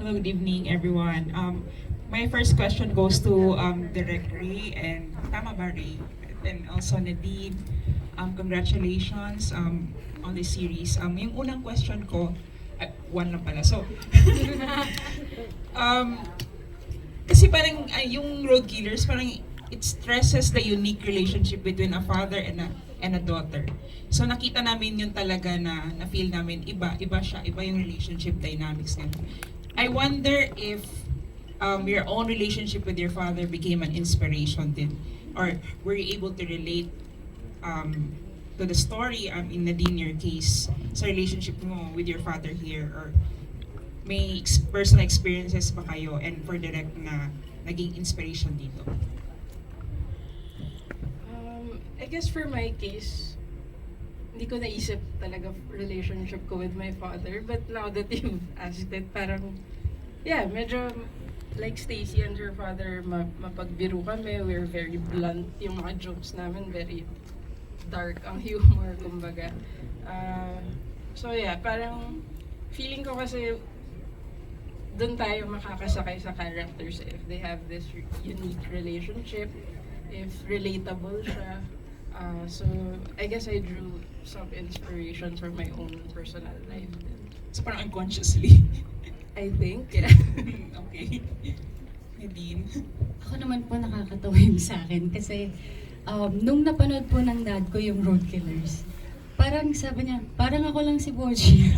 Hello, good evening, everyone. My first question goes to Direct Ray and Tama ba Ray? And also Nadine. Congratulations on the series. Yung unang question ko, one lang pala. So, um, kasi parang yung Road Killers, parang it stresses the unique relationship between a father and a daughter. So nakita namin yun talaga na feel namin iba siya, iba yung relationship dynamics niya. I wonder if your own relationship with your father became an inspiration din, or were you able to relate to the story in Nadine, your case, sa relationship mo with your father here, or may personal experiences ba kayo and for direct na naging inspiration dito? I guess for my case, hindi ko naisip talaga relationship ko with my father. But now that you've asked it, parang, yeah, medyo like Stacy and her father, mapagbiro kami. We're very blunt. Yung mga jokes namin, very dark ang humor, kumbaga. So yeah, parang feeling ko kasi doon tayo makakasakay sa characters if they have this unique relationship, if relatable siya. So I guess I drew some inspirations from my own personal life. So parang unconsciously. I think, yeah. Okay. Nadine? Ako naman po nakakatawa yung sa akin kasi nung napanood po ng dad ko yung Road Killers, parang sabi niya, parang ako lang si Boji.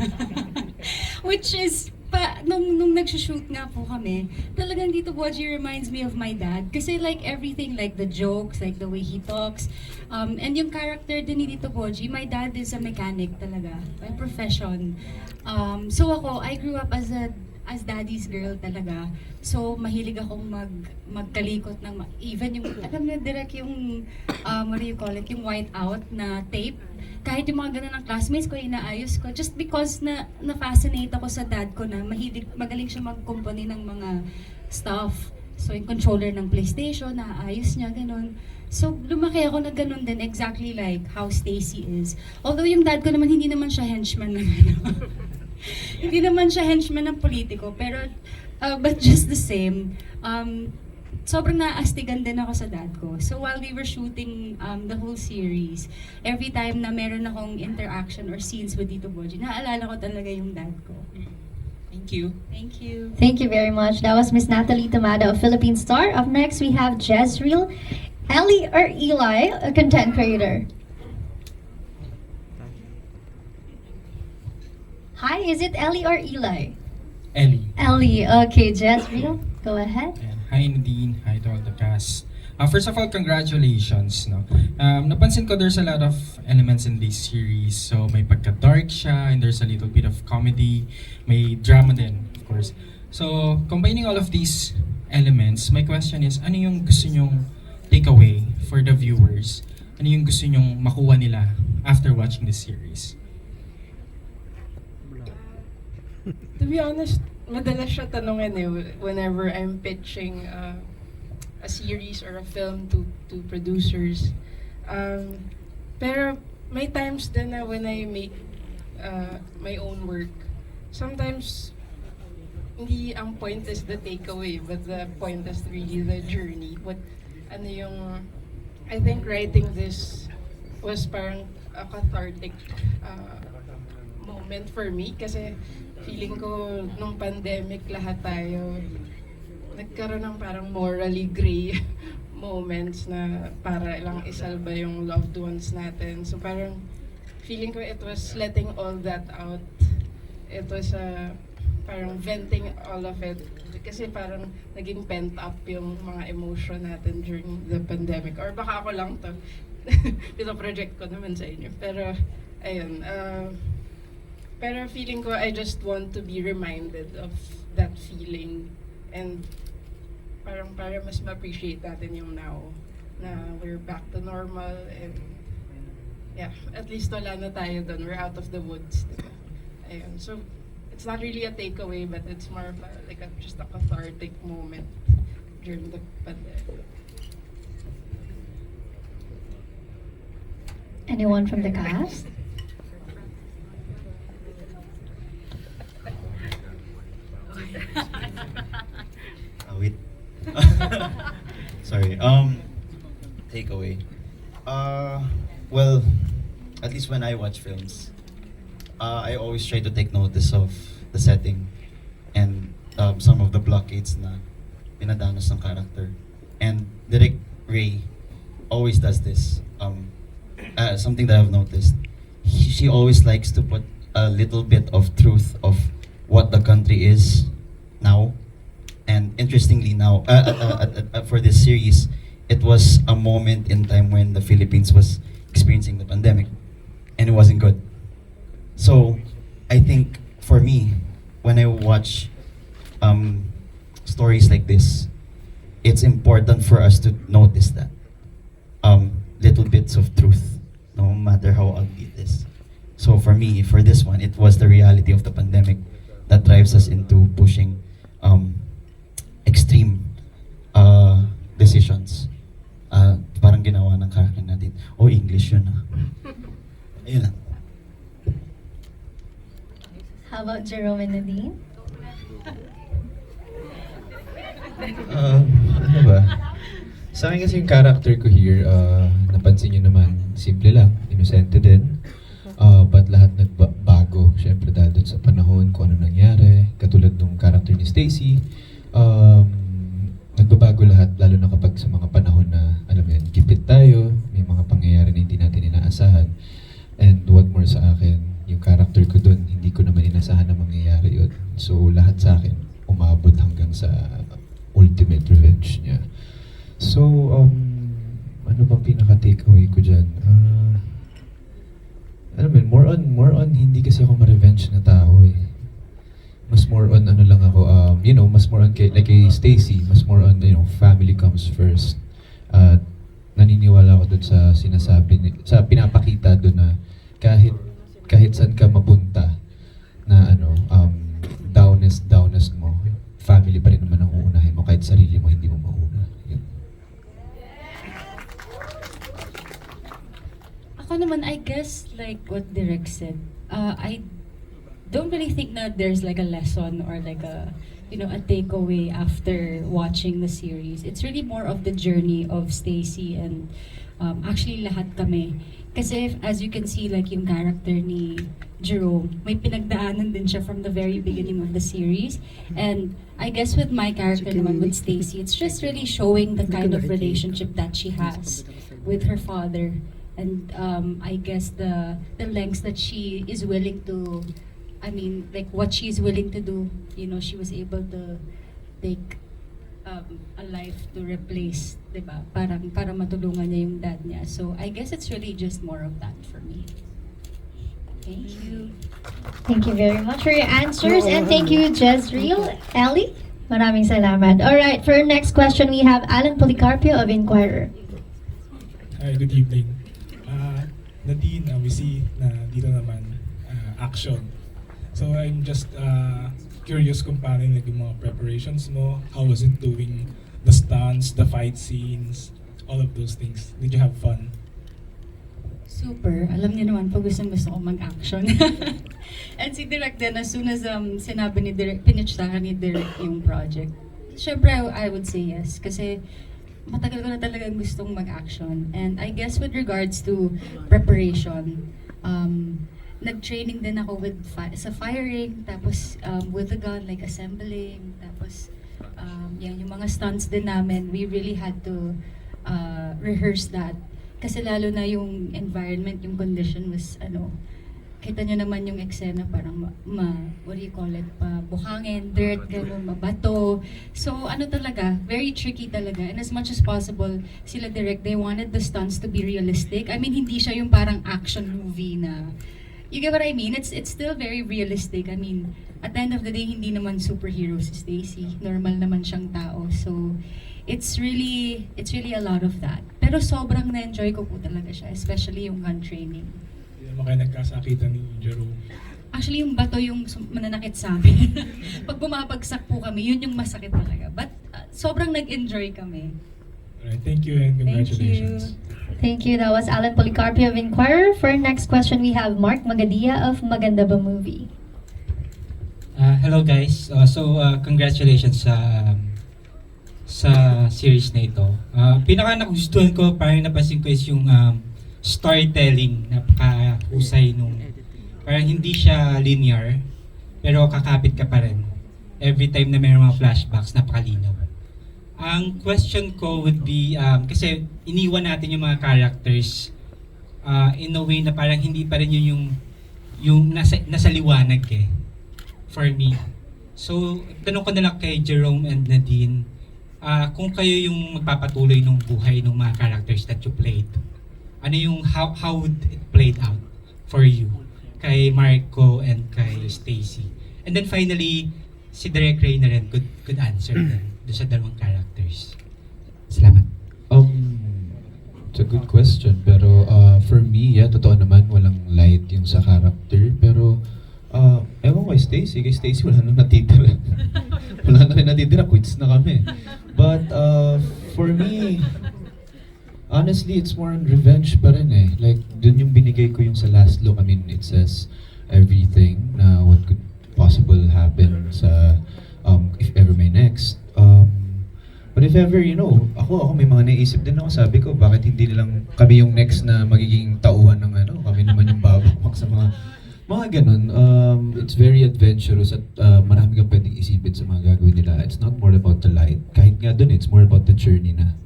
Which is, nung nagsushoot nga po kami, talagang dito Boji reminds me of my dad. Kasi like everything, like the jokes, like the way he talks, and yung character din ni Dito Boji, my dad is a mechanic talaga, by profession. So ako, I grew up as daddy's girl talaga. So mahilig akong magkalikot ng even yung alam niyo direct yung what do you call it, yung white out na tape. Kahit yung mga ganun ng classmates ko, inaayos ko just because na-fascinate ako sa dad ko na magaling siya mag-company ng mga stuff. So yung controller ng PlayStation, naayos niya, ganun. So lumaki ako na ganun din, exactly like how Stacy is. Although yung dad ko naman, hindi naman siya henchman ng hindi naman siya henchman ng politiko, pero but just the same, sobrang naastigan din ako sa dad ko. So while we were shooting the whole series, every time na meron akong interaction or scenes with Tito Boji, naaalala ko talaga yung dad ko. Thank you. Thank you. Thank you very much. That was Miss Natalie Tamada of Philippine Star. Up next, we have Jezreel, Ellie or Eli, a content creator. Hi, is it Ellie or Eli? Ellie. Ellie. Okay, Jezreel, go ahead. Ayan. Hi Nadine, hi to all the cast. First of all, congratulations. No? Napansin ko there's a lot of elements in this series. So may pagka-dark siya, and there's a little bit of comedy. May drama din, of course. So combining all of these elements, my question is, ano yung gusto nyong takeaway for the viewers? Ano yung gusto nyong makuha nila after watching this series? To be honest, madalas siya tanongin whenever I'm pitching a series or a film to producers. Pero may times din na when I make my own work, sometimes hindi ang point is the takeaway, but the point is really the journey. Ano yung, I think writing this was parang a cathartic moment for me kasi feeling ko nung pandemic lahat tayo nagkaroon ng parang morally gray moments na para lang isalba yung loved ones natin. So parang feeling ko it was letting all that out. It was parang venting all of it. Kasi parang naging pent up yung mga emotion natin during the pandemic. Or baka ako lang to. Ito project ko naman sa inyo. Pero ayun. Pero feeling ko I just want to be reminded of that feeling. And parang para mas ma-appreciate natin yung now na we're back to normal and yeah, at least wala na tayo doon. We're out of the woods. Diba? Ayun. So, it's not really a takeaway but it's more of just a cathartic moment during the pandemic. Anyone from the cast? when I watch films, I always try to take notice of the setting and some of the blockades na pinadanas ng character. And Direk Ray always does this. Something that I've noticed. She always likes to put a little bit of truth of what the country is now. And interestingly now, for this series, it was a moment in time when the Philippines was experiencing the pandemic and it wasn't good. So I think for me, when I watch stories like this, it's important for us to notice that little bits of truth, no matter how ugly it is. So for me, for this one, it was the reality of the pandemic that drives us into pushing extreme decisions. Parang ginawa ng character natin. Oh, English yun ah. Ayun lang. How about Jerome and Nadine? Ano ba? Sa akin kasi yung character ko here, napansin nyo naman, simple lang, inosente din. But lahat nagbago, syempre dahil dun sa panahon, kung ano nangyari. Katulad nung character ni Stacy, nagbabago lahat, lalo na kapag sa mga panahon na, alam mo yan, gipit tayo, may mga pangyayari na hindi natin inaasahan. And what more sa akin, yung character ko dun, hindi ko naman inasahan na mangyayari yun. So lahat sa akin, umabot hanggang sa ultimate revenge niya. So, ano bang pinaka-takeaway ko dyan? Ano man, more on, hindi kasi ako ma-revenge na tao eh. Mas more on, ano lang ako, mas more on, like kay Stacy, mas more on, family comes first. At naniniwala ako dun sa sinasabi, sa pinapakita dun na kahit saan ka mapunta, na downest mo, family pa rin naman ang uunahin mo, kahit sarili mo hindi mo mauna. Yun. Ako naman, I guess, like what Direk said, I don't really think that there's like a lesson or like a takeaway after watching the series. It's really more of the journey of Stacy and actually lahat kami. Kasi as you can see, like yung character ni Jerome, may pinagdaanan din siya from the very beginning of the series. And I guess with my character naman, with Stacy, it's just really showing the kind of relationship that she has with her father. And I guess the lengths that she is willing to, like what she's willing to do. She was able to take a life to replace, diba? Para matulungan niya yung dad niya. So I guess it's really just more of that for me. Thank you. Thank you very much for your answers, and thank you, Jezreel. Ellie, maraming salamat. Alright, for our next question, we have Alan Policarpio of Inquirer. Hi, good evening. Nadine, we see na dito naman action. So I'm just curious kung paano yung mga preparations mo. How was it doing the stunts, the fight scenes, all of those things? Did you have fun? Super. Alam niyo naman, pag gusto ko mag-action. And si Direk din, as soon as sinabi ni Direk, pinitchtahan ni Direk yung project, syempre I would say yes. Kasi matagal ko na talagang gustong mag-action. And I guess with regards to preparation, nag-training din ako with sa firing, tapos with the gun, like assembling, tapos yung mga stunts din namin, we really had to rehearse that. Kasi lalo na yung environment, yung condition was kita nyo naman yung eksena, parang what do you call it, buhangin, dirt, gano'n, mabato. So talaga, very tricky talaga. And as much as possible, sila Direk, they wanted the stunts to be realistic. Hindi siya yung parang action movie na, you get what I mean? It's still very realistic. At the end of the day, hindi naman superhero si Stacy. Normal naman siyang tao. So, it's really a lot of that. Pero sobrang na-enjoy ko po talaga siya, especially yung gun training. Hindi naman kayo nagkasakitan ni Jerome. Actually, yung bato yung mananakit sa amin. Pag bumabagsak po kami, yun yung masakit talaga. But sobrang nag-enjoy kami. Alright, thank you and congratulations. Thank you. That was Alan Policarpio of Inquirer. For our next question, we have Mark Magundayao of Magundayao Movie. Hello guys. Congratulations sa series na ito. Pinaka nagustuhan ko, parang napansin ko is yung storytelling, napakahusay nung parang hindi siya linear, pero kakapit ka pa rin. Every time na mayroong mga flashbacks, napakalinaw. Ang question ko would be, kasi iniwan natin yung mga characters in a way na parang hindi pa rin yun yung nasa liwanag for me. So, tanong ko na lang kay Jerome and Nadine, kung kayo yung magpapatuloy ng buhay ng mga characters that you played, ano yung, how would it played out for you? Kay Marco and kay Stacy. And then finally, si Direk Ray na rin could answer din doon sa dalawang characters. Salamat. It's a good question, pero for me, totoo naman, walang light yung sa character, pero ewan ko kay Stacy wala nang natitira. Wala na rin natitira, quits na kami. But for me, honestly, it's more on revenge pa rin eh. Like, dun yung binigay ko yung sa last look. I mean, it says everything na what could possible happen sa if ever may next. But if ever, ako may mga naisip din ako. Sabi ko, bakit hindi nilang kami yung next na magiging tauhan ng kami naman yung babakmak sa mga ganun. It's very adventurous at marami kang pwedeng isipin sa mga gagawin nila. It's not more about the light. Kahit nga dun, it's more about the journey na.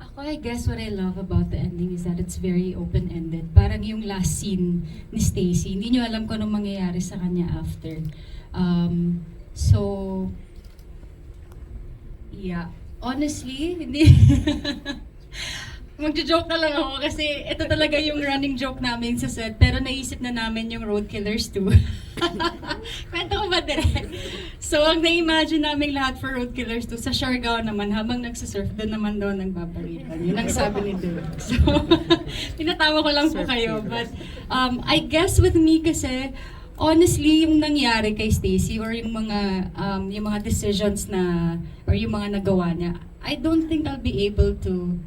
Ako, I guess what I love about the ending is that it's very open-ended. Parang yung last scene ni Stacy, hindi nyo alam kung anong mangyayari sa kanya after. So, yeah. Honestly, hindi... Magjo-joke na lang ako kasi ito talaga yung running joke namin sa set. Pero naisip na namin yung Road Killers 2. Kwento ko ba direct? So, ang na-imagine namin lahat for Road Killers 2, sa Siargao naman, habang nagsasurf, doon naman daw nagbabaritan. Yun ang sabi ni Direk. So, tinatawa ko lang po kayo. But, I guess with me kasi, honestly, yung nangyari kay Stacy or yung mga decisions na, or yung mga nagawa niya, I don't think I'll be able to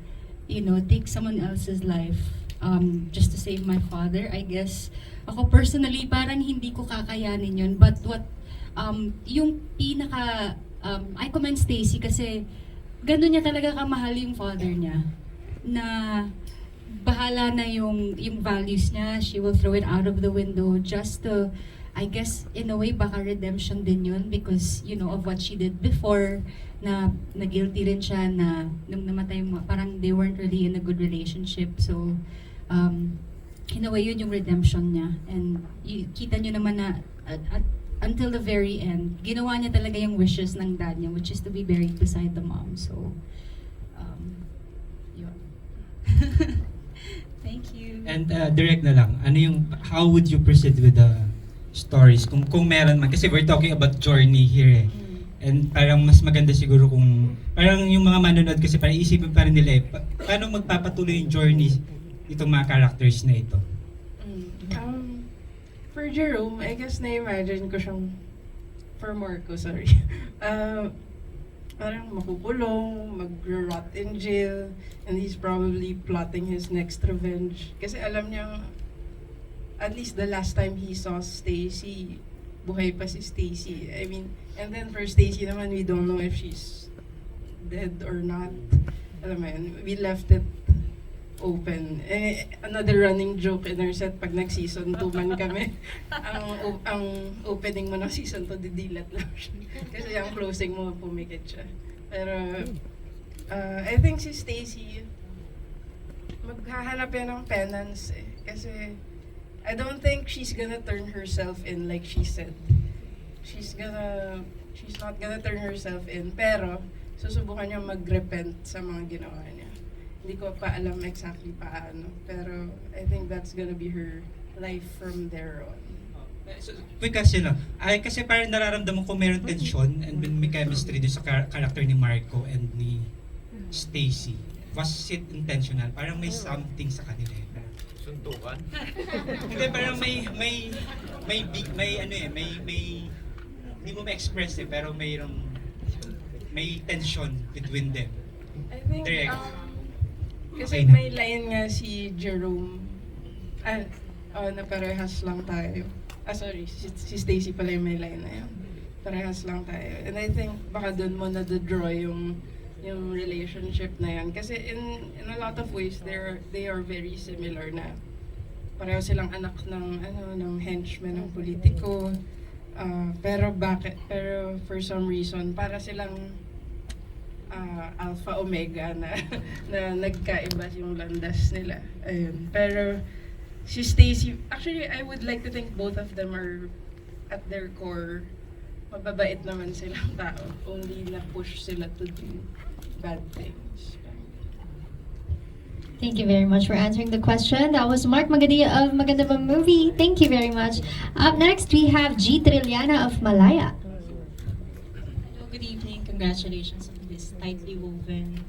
take someone else's life just to save my father. I guess, ako personally, parang hindi ko kakayanin yun. But yung pinaka, I commend Stacy kasi gano'n niya talaga kamahal yung father niya. Na bahala na yung values niya, she will throw it out of the window just to, I guess, in a way, baka redemption din yun because, of what she did before, na guilty rin siya na nung namatay mo, parang they weren't really in a good relationship. So, in a way, yun yung redemption niya. And kita nyo naman na until the very end, ginawa niya talaga yung wishes ng dad niya, which is to be buried beside the mom. So, yun. Thank you. And direct na lang, how would you proceed with the stories? Kung meron man, kasi we're talking about journey here eh. And parang mas maganda siguro kung, parang yung mga manonood kasi parang isipin pa rin nila paano magpapatuloy yung journey itong mga characters na ito? For Jerome, I guess na-imagine ko siyang, for Marco, sorry. Parang makukulong, mag-rot in jail, and he's probably plotting his next revenge. Kasi alam niya, at least the last time he saw Stacy, buhay pa si Stacy. I mean, and then for Stacy naman, we don't know if she's dead or not. Alam mo yun, we left it open. Another running joke in our set, pag nag-season 2 man kami, ang opening mo ng season 2, didilat lang siya. Kasi ang closing mo, pumikit siya. Pero, I think si Stacy, maghahanap yan ng penance eh. Kasi, I don't think she's gonna turn herself in like she said. She's not gonna turn herself in, pero susubukan niya mag-repent sa mga ginawa niya. Hindi ko pa alam exactly paano, pero I think that's gonna be her life from there on. So, quick question lang. Kasi parang nararamdaman ko meron tension and may chemistry din sa character ni Marco and ni Stacy. Was it intentional? Parang may something sa kanila eh. Suntukan? Hindi, parang may hindi mo ma-express eh, pero may tension between them. I think, Direct. kasi Okay na. may line nga si Jerome, na parehas lang tayo. Sorry, si Stacy pala yung may line na yun. Parehas lang tayo. And I think baka doon mo na-draw yung yung relationship na yan. Kasi in a lot of ways, they are very similar na pareho silang anak ng henchman ng politiko. Pero for some reason, para silang alpha omega na na nagkaiba yung landas nila. Ayun. Pero si Stacy, actually I would like to think both of them are at their core mababait naman silang tao. Only na push sila to do bad things. Thank you very much for answering the question. That was Mark Magundayao of Maganda Ba Movie. Thank you very much. Up next, we have G. Trilliana of Malaya. Hello, good evening. Congratulations on this tightly woven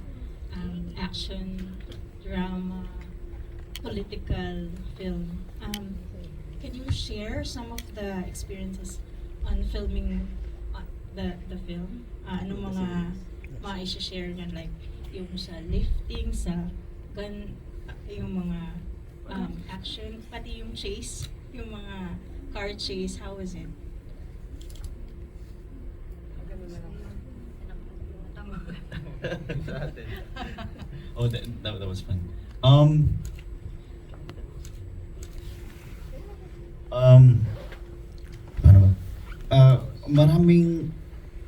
action, drama, political film. Can you share some of the experiences on filming the film? Anong mga ma-share niyan, like yung sa lifting, sa gun, yung mga action, pati yung chase, yung mga car chase, how was it? Oh, that was fun. Paano ba?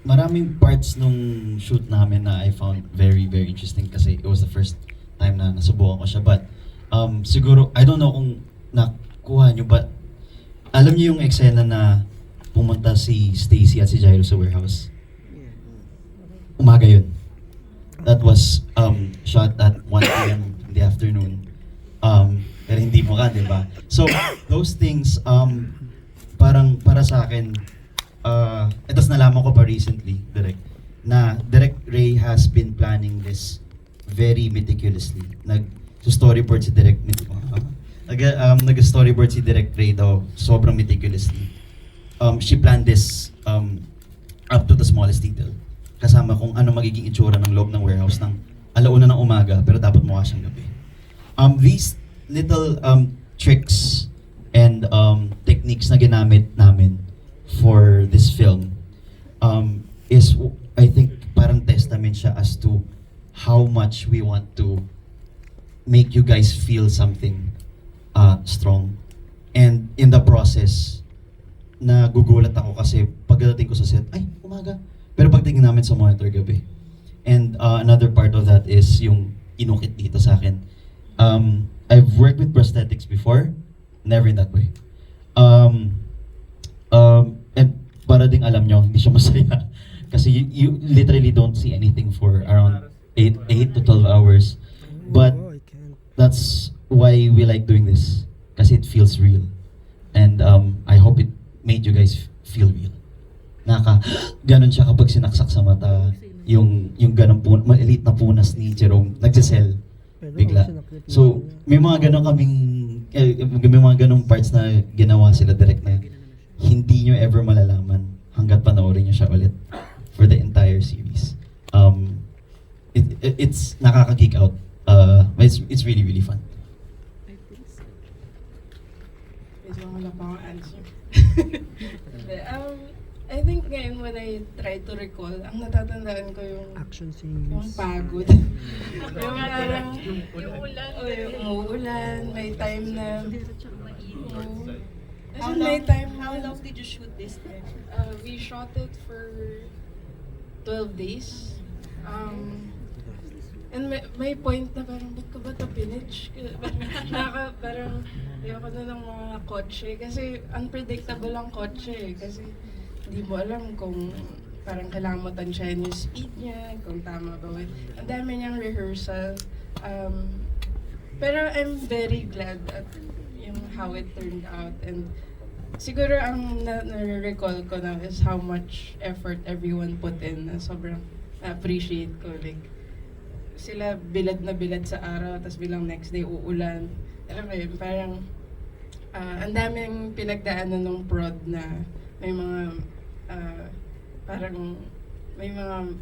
Maraming parts nung shoot namin na I found very, very interesting kasi it was the first time na nasubukan ko siya. But siguro, I don't know kung nakuha nyo, but alam niyo yung eksena na pumunta si Stacy at si Jairo sa warehouse? Umaga yun. That was shot at 1 p.m. in the afternoon. Pero hindi mo ka, di ba? So, those things, parang para sa akin, etos nalaman ko pa recently, Direct Ray has been planning this very meticulously. Nag-storyboard si nag-storyboard si Direct Ray daw, sobrang meticulously. She planned this up to the smallest detail. Kasama kung ano magiging itsura ng loob ng warehouse ng alauna ng umaga, pero dapat mukha siyang gabi. These little tricks and techniques na ginamit namin for this film is, I think, parang testament siya as to how much we want to make you guys feel something strong. And in the process, nagugulat ako kasi pagdating ko sa set, ay, umaga. Pero pagtingin namin sa monitor, gabi. And another part of that is yung inukit dito sa akin. I've worked with prosthetics before, never in that way. And para ding alam nyo, hindi siya masaya. Kasi you literally don't see anything for around 8 to 12 hours. But that's why we like doing this. Kasi it feels real. And I hope it made you guys feel real. Ganon siya kapag sinaksak sa mata. Yung ganong maliit na punas ni Jerome, nagsisell bigla. So, may mga ganong parts na ginawa sila direct na hindi nyo ever malalaman hanggat panoorin nyo siya ulit for the entire series. It's nakaka-geek out. It's really, really fun. Wala pa akong answer. I think ngayon when I try to recall, ang natatandaan ko yung action scenes, yung pagod. Yung parang yung ulan, yung umuulan, may time na How long did you shoot this time? We shot it for 12 days. And may point na parang, ba't ko ba ito pinitch? Parang, ayoko na ng mga kotse. Kasi unpredictable ang kotse. Kasi hindi mo alam kung parang kailangan mo tansyahin yung speed niya, kung tama ba. Ang dami niyang rehearsal. Pero I'm very glad at yung how it turned out. And siguro ang na-recall ko na is how much effort everyone put in. Sobrang appreciate ko. Like, sila bilad na bilad sa araw, tapos bilang next day uulan. Alam mo yun, parang ang daming pinagdaanan ng prod na may mga parang may mga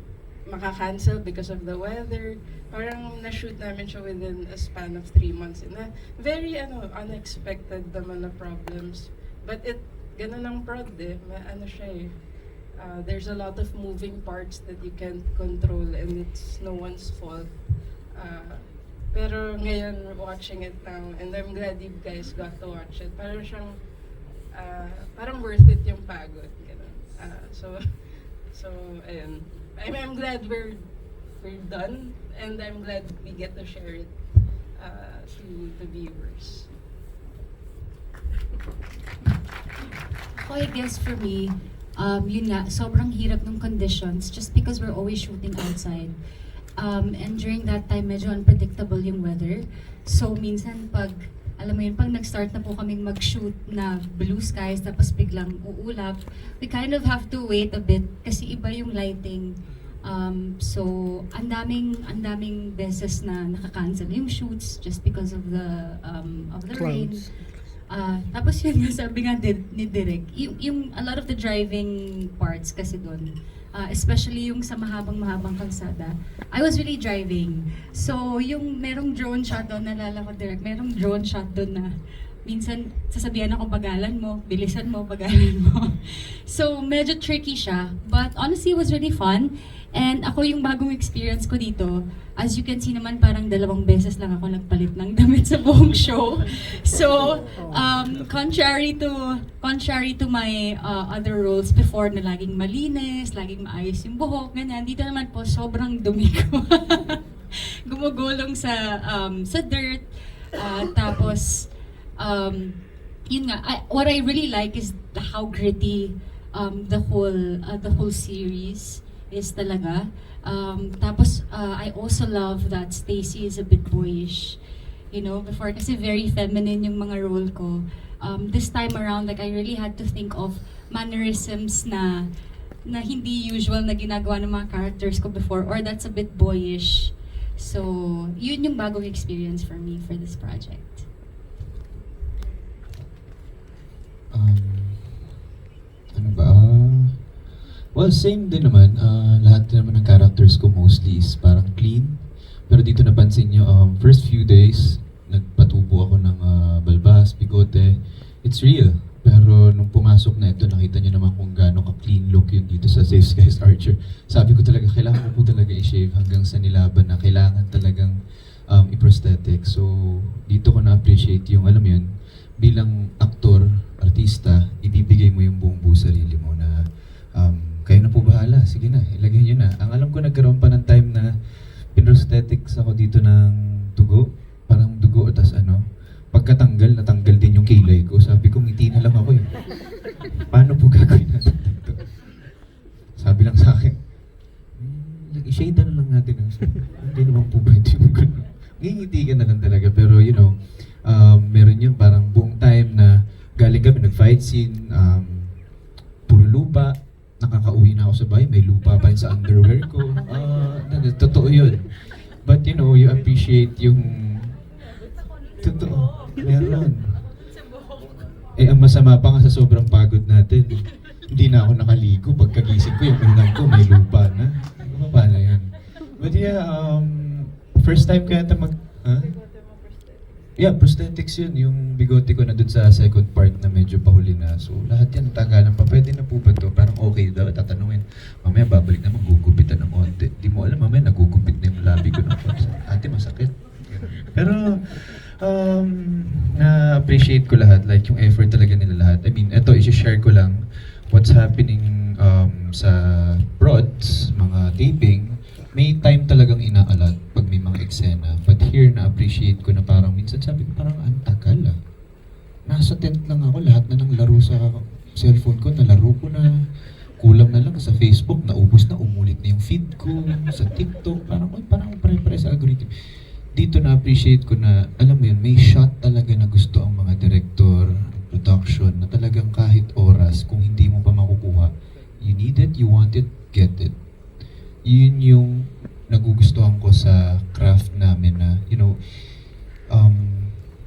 maka-cancel because of the weather. Parang na-shoot namin siya within a span of 3 months. Na very unexpected naman na problems. But ganun ang prod eh. Siya eh. there's a lot of moving parts that you can't control and it's no one's fault. Pero ngayon, watching it now, and I'm glad you guys got to watch it. Parang siyang, parang worth it yung pagod. Ganun. So, ayun. I'm glad we're done, and I'm glad we get to share it to the viewers. Ako, I guess for me, yun nga, sobrang hirap ng conditions just because we're always shooting outside. And during that time, medyo unpredictable yung weather. So, minsan pag, alam mo yun, pag nag-start na po kaming mag-shoot na blue skies, tapos biglang uulap, we kind of have to wait a bit kasi iba yung lighting. So, ang daming beses na nakakancel yung shoots just because of the rain. Tapos yun nga, sabi nga ni Direk, yung a lot of the driving parts kasi doon, especially yung sa mahabang kalsada, I was really driving. So, yung merong drone shot doon, nalala ko Direk, merong drone shot doon na minsan sasabihan ako, bagalan mo, bilisan mo, bagalan mo. So, medyo tricky siya, but honestly, it was really fun. And ako yung bagong experience ko dito, as you can see naman, parang 2 beses lang ako nagpalit ng damit sa buong show. So, contrary to my other roles before na laging malinis, laging maayos yung buhok, ganyan, dito naman po sobrang dumi ko. Gumugulong sa dirt. Tapos, yun nga, what I really like is how gritty the whole series is talaga. Tapos, I also love that Stacy is a bit boyish. You know, before kasi very feminine yung mga role ko. This time around, like, I really had to think of mannerisms na hindi usual na ginagawa ng mga characters ko before, or that's a bit boyish. So, yun yung bagong experience for me for this project. Ano ba? Well, same din naman. Lahat din naman ng characters ko mostly is parang clean. Pero dito napansin nyo, first few days, nagpatubo ako ng balbas, bigote. It's real. Pero nung pumasok na ito, nakita nyo naman kung gaano ka-clean look yun dito sa Safe Skies Archer. Sabi ko talaga, kailangan ko po talaga i-shave hanggang sa nilaban na kailangan talagang i-prosthetic. So, dito ko na-appreciate yung, alam mo yun, bilang aktor, artista, ibibigay mo yung buong sarili mo na kayo na po bahala, sige na, ilagay nyo na. Ang alam ko, nagkaroon pa ng time na pinrosthetics ako dito ng dugo, parang dugo, tas pagkatanggal, natanggal din yung kilay ko. Sabi ko, ngiti na lang ako eh. Paano po gagawin natin dito? Sabi lang sa akin, i-shade na lang natin. Hindi naman po pwede yung gano'n. Ngingiti ka na lang talaga, pero you know, meron yun parang buong time na galing kami, nag-fight scene, puro lupa, nakakauwi na ako sa bahay, may lupa pa rin sa underwear ko. Totoo yun. But you know, you appreciate yung... Totoo. Meron. Ang masama pa nga sa sobrang pagod natin. Hindi na ako nakaligo. Pagkagising ko, yung unan ko, may lupa na. Paano yun? But yeah, first time ko yata Yeah, prosthetics yun. Yung bigote ko na dun sa second part na medyo pahuli na. So, lahat yan tagalan pa. Pwede na po ba to? Parang okay daw. Tatanungin. Mamaya babalik naman, gugupitan ng konti. Di mo alam, mamaya nagugupit na yung labi ko ng konti. Ate, masakit. Pero, na-appreciate ko lahat. Like, yung effort talaga nila lahat. I mean, eto, isi-share ko lang what's happening sa prods, mga taping. May time talagang inaalat pag may mga eksena. But here, na-appreciate ko na parang minsan sabi ko parang ang tagal ah. Nasa tent lang ako, lahat na ng laro sa cellphone ko, nalaro ko na. Kulang na lang sa Facebook, naubos na, umulit na yung feed ko, sa TikTok, parang pare-pare sa algorithm. Dito na-appreciate ko na, alam mo yun, may shot talaga na gusto ang mga director, production, na talagang kahit oras, kung hindi mo pa makukuha, you need it, you want it, get it. Yun yung nagugustuhan ko sa craft namin na, you know,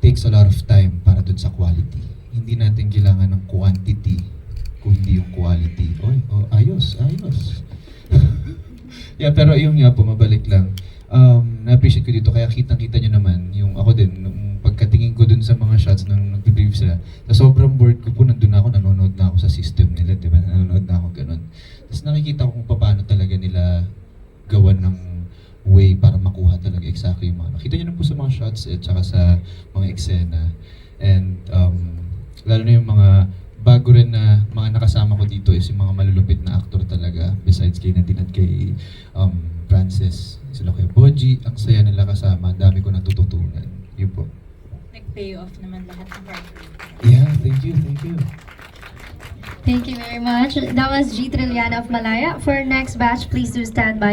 takes a lot of time para dun sa quality. Hindi natin kailangan ng quantity kung hindi yung quality. Ayos. Yeah, pero yung nga po, mabalik lang. Na-appreciate ko dito, kaya kitang-kita nyo naman, yung ako din, nung pagkatingin ko dun sa mga shots nung nag-brief sila, sa sobrang bored ko po, nandun ako, nanonood na ako sa system nila, di ba? Nanonood na ako ganun. mas nakikita ko kung paano talaga nila gawan ng way para makuha talaga exactly yung mga nakita nyo na po sa mga shots at saka sa mga eksena. And lalo na yung mga bago rin na mga nakasama ko dito is yung mga malulupit na actor talaga besides kay Nadine at kay Francis. Sila kay Boji, ang saya nila kasama, ang dami ko natututunan. Yun po. Nag-pay off naman lahat ng hard work. Yeah, thank you, thank you. Thank you very much. That was G. Trilliana of Malaya. For next batch, please do stand by.